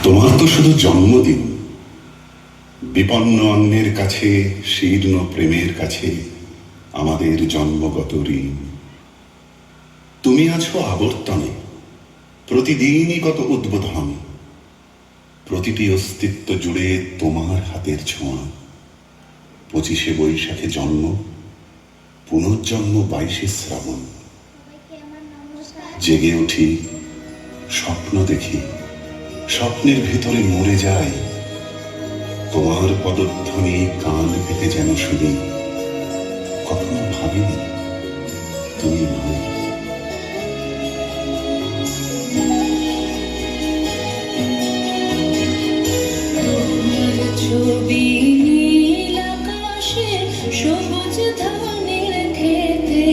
তোমার তো শুধু জন্মদিন, বিপন্ন অন্যের কাছে, শীর্ণ প্রেমের কাছে আমাদের জন্মগত ঋণ। তুমি আছো আবর্তনে, প্রতিদিনই কত উদ্বোধন, প্রতিটি অস্তিত্ব জুড়ে তোমার হাতের ছোঁয়া। 25শে বৈশাখে জন্ম, পুনর্জন্ম 22শে শ্রাবণ। জেগে উঠি, স্বপ্ন দেখি, স্বপ্নের ভেতরে মরে যাই। তোমার পদধ্বনি কান পেতে যেন শুনি, কখনো ভাবিনি তুমি নয়। ছবি নীল আকাশে, সবুজ ধানের খেতে,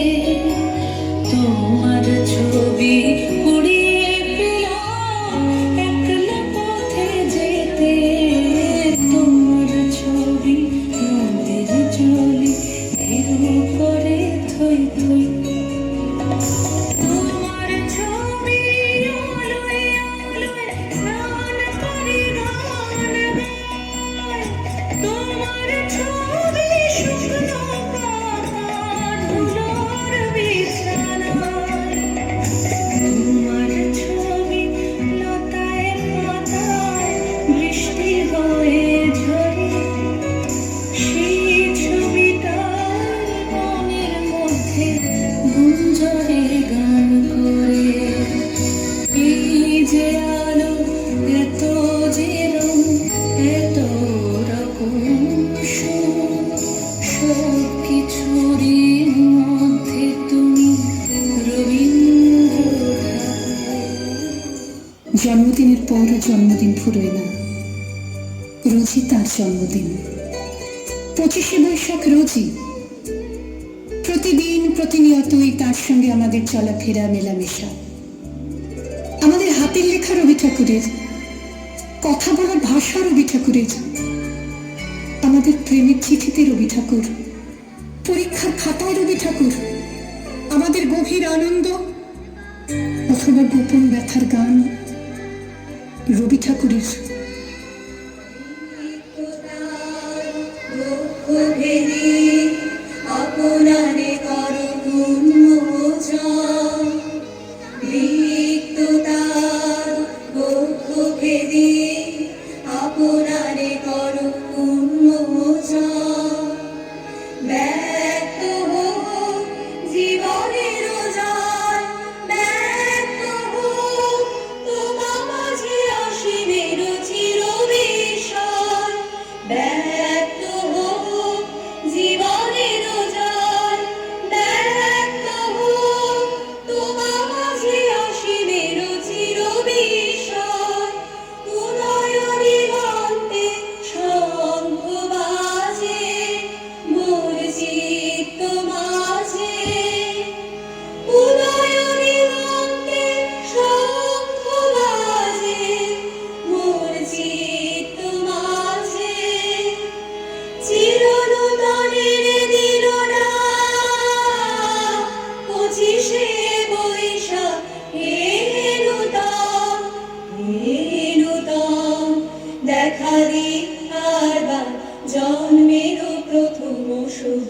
তোমার ছবি কুড়িয়ে পেলাম একলা পথে যেতে। তোমার ছবি নদীর জলে ঢেউ করে থই থই। তোমার ছবি আলোয় আলোয় স্নান করে গান গায়। তোমার ছবি শুকনো পাতা ধুলোর বিছানায়। তোমার ছবি লতায় পাতায় বৃষ্টি হয়ে ঝরে। সেই ছবিটার মনের মধ্যে গুঞ্জরে গান করে। এই যে আলো, এত যে রং, এত রকম সুর, সবকিছুরই মধ্যে তুমি রবীন্দ্রনাথ। জন্মদিনের পর জন্মদিন ফুরোয় না, রোজই তার জন্মদিন। 25শে বৈশাখ রোজই, প্রতিদিন প্রতিনিয়তই তার সঙ্গে আমাদের চলাফেরা, মেলামেশা। আমাদের হাতের লেখা রবি ঠাকুরের, কথা বলার ভাষা রবি ঠাকুরের, আমাদের প্রেমের চিঠিতে রবি ঠাকুর, পরীক্ষার খাতায় রবি ঠাকুর, আমাদের গভীর আনন্দ অথবা গোপন ব্যথার গান রবি ঠাকুরের। আপনারে করো উন্মোচন, রিক্ততার বক্ষ ভেদে আপনারে করো উন্মোচন। ব্যক্ত হোক জীবনের জয়, ব্যক্ত হোক তোমা মাঝে অসীমের চিরবিস্ময়। ব্যক্ত হোক জীবনের জয়, ব্যক্ত হোক তোমা মাঝে অসীমের চিরবিস্ময়। উদয় দিগন্তে শঙ্খ বাজে মোর চিত্ত মাঝে। উদয় দিগন্তে শঙ্খ বাজে মোর চিত্ত মাঝে। চিরনূতনের দিলনা 25শে বৈশাখ, হে নূতন, হে নূতন। দেখা দিক আরবার জন্মের প্রথম শুভ